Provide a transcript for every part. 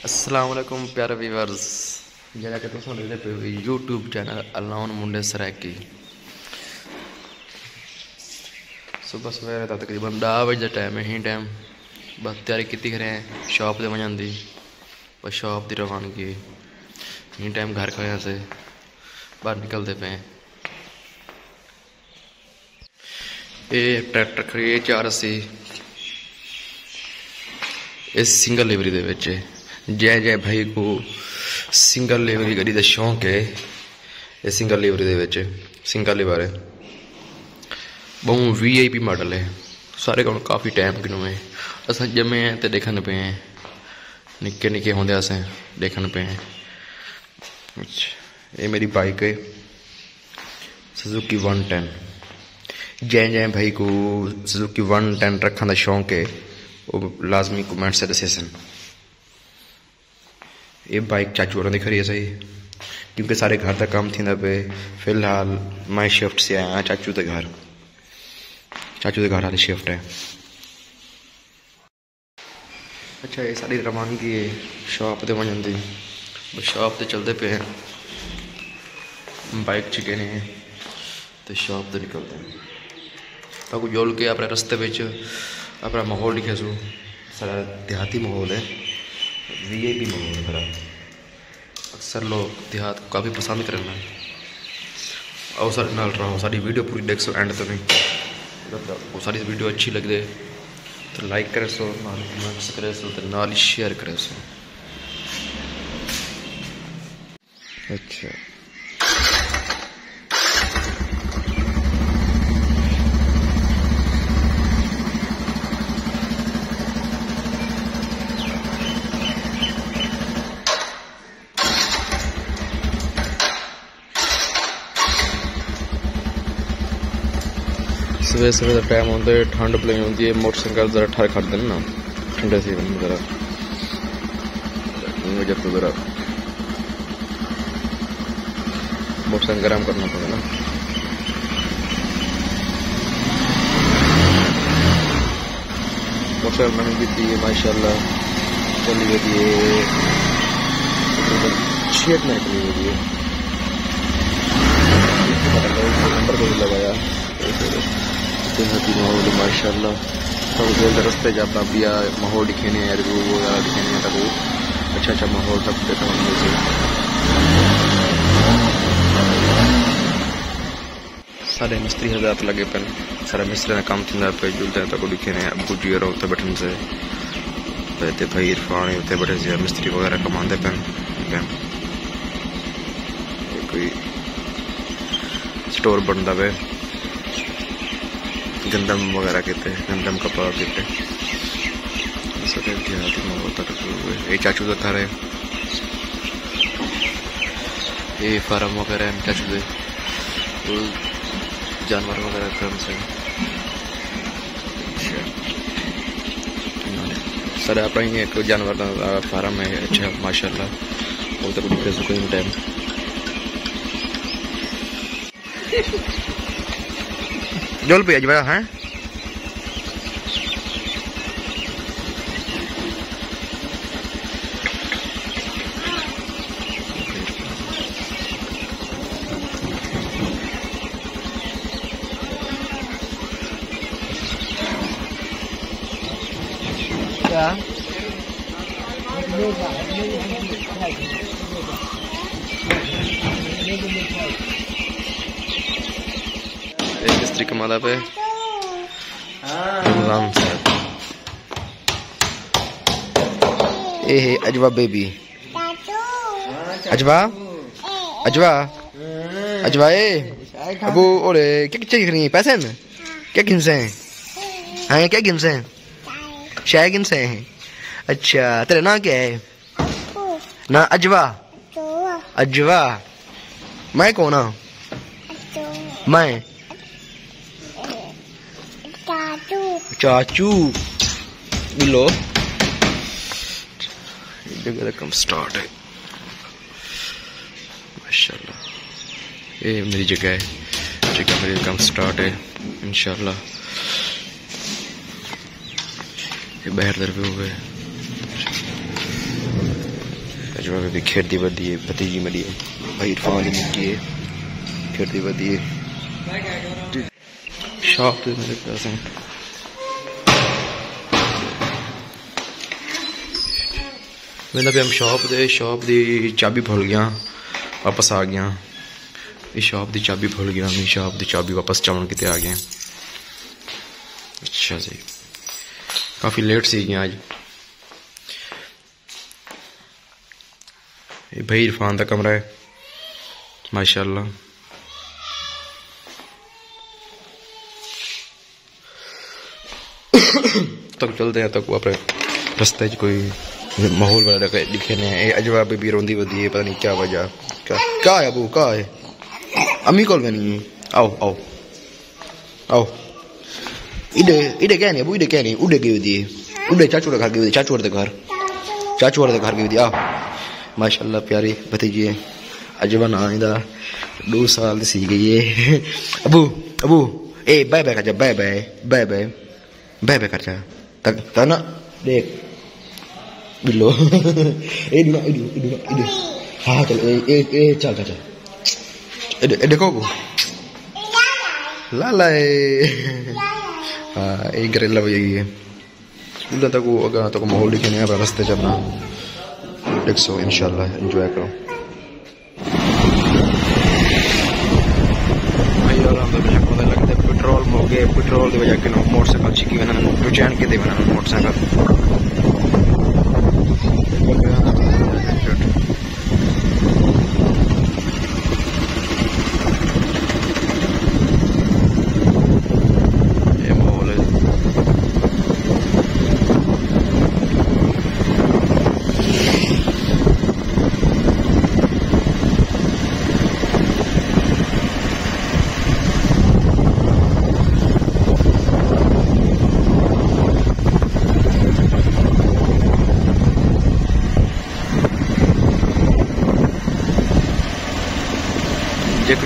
अस्सलाम वालेकुम प्यारे व्यूअर्स, जरा कि तुम देखते पे यूट्यूब चैनल मुंडे सराइकी। सुबह सवेरे तो तकरीबन 10 बजे का टाइम है। ही टाइम बस तैयारी की करें शॉप से वजन दी, बस शॉप की रवानगी। ही टाइम घर का से बाहर निकलते पे। ये ट्रैक्टर खड़ी है 480 इस सिंगल लेवरी दे विच। जय जय भाई को सिंगल लेवरी गड्डी का शौक है। ये सिंगल लेवरी दे विच सिंगल लेवर है, बहु VIP मॉडल है। सारे को काफ़ी टाइम किनू है अस जमे हैं तो देखन पे हैं, निक्के निक्के होंदे अस देखन पे हैं। अच्छा, ये मेरी बाइक है सुजुकी 110। जय जय भाई को सुजुकी 110 रखने का शौक है, वो लाजमी कमेंट से दसेसन। ये बाइक चाचू वालों दिख रही है सही, क्योंकि सारे घर का काम थी पे। फिलहाल मैं शिफ्ट से आया चाचू के घर, चाचू के घर वाली शिफ्ट है। अच्छा, ये सारी रवानगी है शॉप से वजन दी, बस शॉप से चलते पे हैं। बाइक चिके ने तो शॉप से निकलते हैं ताकि जोल के अपने रस्ते में अपना माहौल दिखे सो। सारा देहाती माहौल है, VIP माहौल है सारा। अक्सर लोग देहात को काफ़ी पसंद करना। और सर नाल रहो, सारी वीडियो पूरी देख सो एंड तो नहीं। वो सारी वीडियो अच्छी लग दे तो लाइक करे सो, नाल कमेंट्स करे सो, तो नाल शेयर करे सो। अच्छा, सवेरे सवेरे का टाइम होता है, ठंड पलाई होती है। मोटरसाइकिल जरा ठर खड़ देना ना ठंडे से जरा जरा मोटरसाइकिल गर्म करना पड़ेगा ना। मोटरसाइकिल मैंने भी दी है माशाल्लाह, चली गई है 6 मिनट चली गई है। नंबर को भी लगाया माहौल माशाल्लाह। सब रस्ते जाता पिया माहौल दिखेने रिव्यू वगैरह दिखेने तक अच्छा माहौल सब देता हूँ। सारे मिस्त्री हजात लगे पे, सारे मिस्त्री ने काम थी पे जुलते हैं तक दिखेने। अबू जी और उत्ते बैठन से तो भाई इरफान उत्ते बैठे से मिस्त्री वगैरह कमाते पे। कोई स्टोर बनता पे, गंदम वगैरह कहते हैं, गंदम कपड़ा कहते हैं। ये चाचू का घर है, ये फार्म वगैरह है चाचू के, तो जानवर वगैरह फार्म से सर अपना ही एक जानवर का फार्म है। अच्छा माशाल्लाह, वो तो कोई टाइम जोल पे अजवा है। क्या मिस्त्री कमाला पे रमजान साहब। ये है अजवा बेबी, अजवा अजवा अजवा। अबू ओरे क्या दिख रही है? पैसे में क्या गिनसे हैं? हाँ क्या गिनसे हैं? शाय गिनसे हैं। अच्छा, तेरा नाम क्या है? ना अजवा अजवा। मैं कौन हूँ? मैं चाचू बिलो। जगह कम स्टार्ट है माशाल्लाह। ये मेरी जगह है, जगह मेरी कम स्टार्ट है इंशाल्लाह। ये बाहर तरफ हो गए। अजवा भी खेड़ती वधी है भतीजी मेरी भाई इरफान की मुक्की है खेड़ती वधी है शॉप पे मेरे पास है मैं भी हम शॉप दी चाबी भूल गया वापस आ गया इस शॉप दी चाबी भूल गया मैं शॉप दी चाबी वापस चावन किते आ गया अच्छा जी काफ़ी लेट सी गया आज ये भाई इरफान का कमरा है माशाल्लाह तक चलते हैं तक अपने रस्ते कोई माहौल वाला लिखे ने अजवा भी रोंदी वधी है पता नहीं क्या वजह क्या है अबू क्या है अम्मी कॉल में नहीं आओ आओ आओ इधे क्या नहीं अबू इधे क्या नहीं उड़े गई वधी है उड़े चाचू घर गई वधी चाचू घर गई वधी आओ माशाल्लाह प्यारी भतीजी है अजवा ना इंदा 2 साल सी गई है अबू अबू ए बाय बाय कर जा bye bye bye bye bye bye कर जा तक तना देख बिल्लो इधर हाँ चल चल देखो लाला हाँ एक गरेला यही है स्कूल तक वो अगर तक माहौल दिखे नहीं रास्ते चलना देख सो इंशाल्लाह एंजॉय करो भाई और हम तो पता लगता है पेट्रोल हो गए पेट्रोल की वजह के मोटरसाइकिल छिकी बना रुझान के दे बना मोटरसाइकिल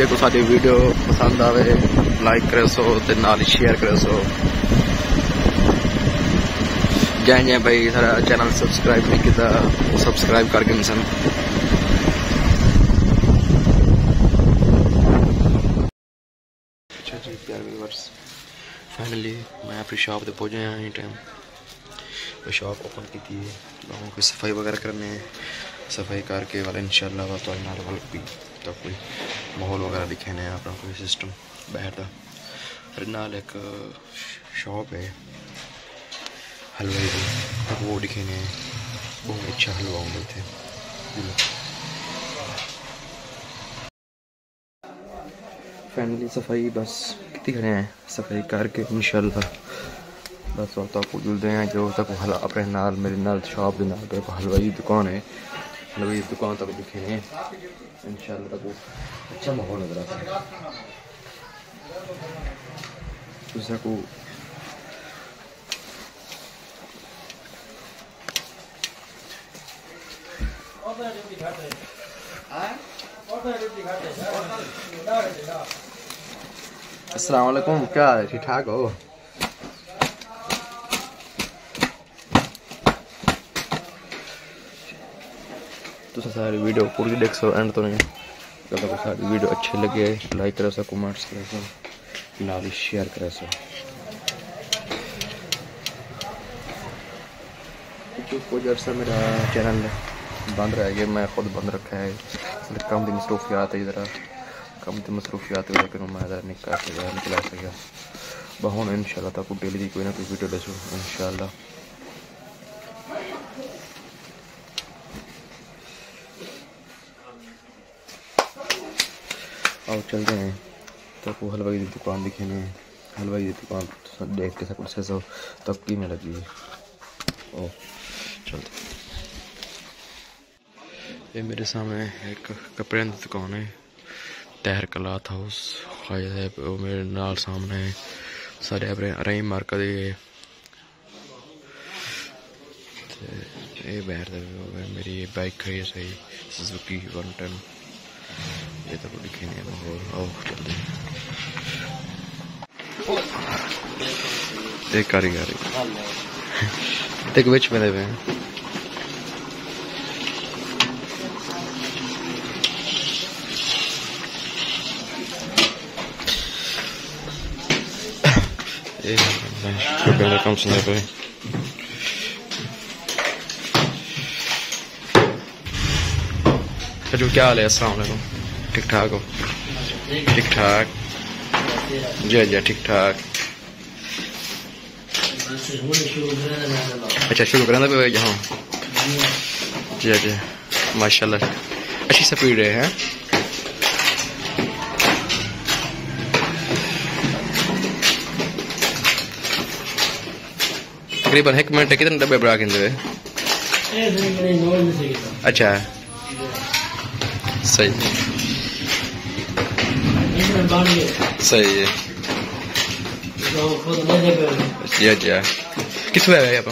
जो साडी वीडियो पसंद आवे लाइक करे सो ते नाल शेयर करे सो जै भाई सारा चैनल सब्सक्राइब नहीं किया सब्सक्राइब करके इंसान अच्छा जी प्यारे व्यूअर्स फाइनली मैं अपनी शॉप पे पहुंच गया हूं टाइम शॉप ओपन की थी लोगों की सफाई वगैरह करने सफाई करके वाला इंशाल्लाह तो भी तो कोई माहौल वगैरह दिखे ने अपना कोई सिस्टम बाहर का फिर नाल एक शॉप है हलवाई की वो दिखे ने बहुत अच्छा हलवा होंगे थे फैमिली सफाई बस कितनी खड़े हैं सफाई करके इंशाल्लाह बस और तक जुलते हैं जो तक हल अपने नाल मेरे नाल शॉप के नाल पे हलवाई दुकान है हलवाई दुकान तक दिखे ने इंशाल्लाह तक अच्छा माहौल नजर आता है दूसरा को अस्सलाम वालेकुम क्या ठीक ठाक हो तो सारी वीडियो पूरी देख सो एंड तो नहीं अगर सारी वीडियो अच्छे लगे लाइक करे सो कमेंट्स करे सो नाल शेयर करे सो कुछ अर्सा मेरा चैनल बंद रह गया मैं खुद बंद रखा है कम की मसरूफियात है ज़रा कम की मसरूफियात हो लेकिन मैं ज़रा निकाल निकला सका बहुन इंशाल्लाह तक डेली की कोई ना कोई वीडियो दसो इंशाल्लाह आओ चलते हैं तो वो हलवाई की दुकान दिखे ने हलवाई की दुकान देख के सब से तब की में लगी ओ चलते ये मेरे सामने एक कपड़े की दुकान है तहर क्लॉथ हाउस है वो मेरे नाल सामने सारे अपने रही मार्केट ये बाहर मेरी बाइक खड़ी है सही सुजुकी 110 ये तो दिखे नहीं माहौल आओ चलते देख कारीगरी देख विच में शुक्र है कम सुनने पे। जो क्या हाल है? अस्सलाम वालेकुम। ठीक ठाक हो? ठीक ठाक जी जी ठीक ठाक। अच्छा शुरू करें पे यहाँ जी जी माशाल्लाह अच्छी स्पीड है। तकरीबन 1 मिनट कितने डब्बे बना के दे? अच्छा सही सही है। जी जी कितने है आप?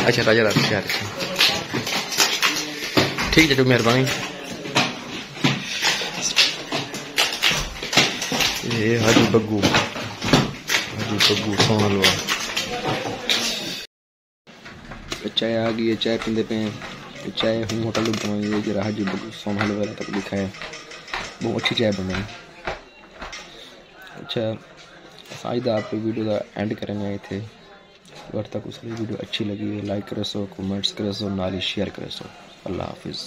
अच्छा राजा राम शहर। ठीक है जो मेहरबानी। ये हाजी बग्गू सोन हलवा। चाय आ गई है, चाय पीते पे हैं। चाय हूँ होटल बनाई जरा हाजी बग्गू सोन हलवा तक लिखा है। बहुत अच्छी चाय बनाई। अच्छा आज का आप वीडियो का एंड करने आए थे। अगर तक उस वीडियो अच्छी लगी है लाइक करे सो, कमेंट्स करे सो, नाल शेयर करे सो। अल्लाह हाफिज़।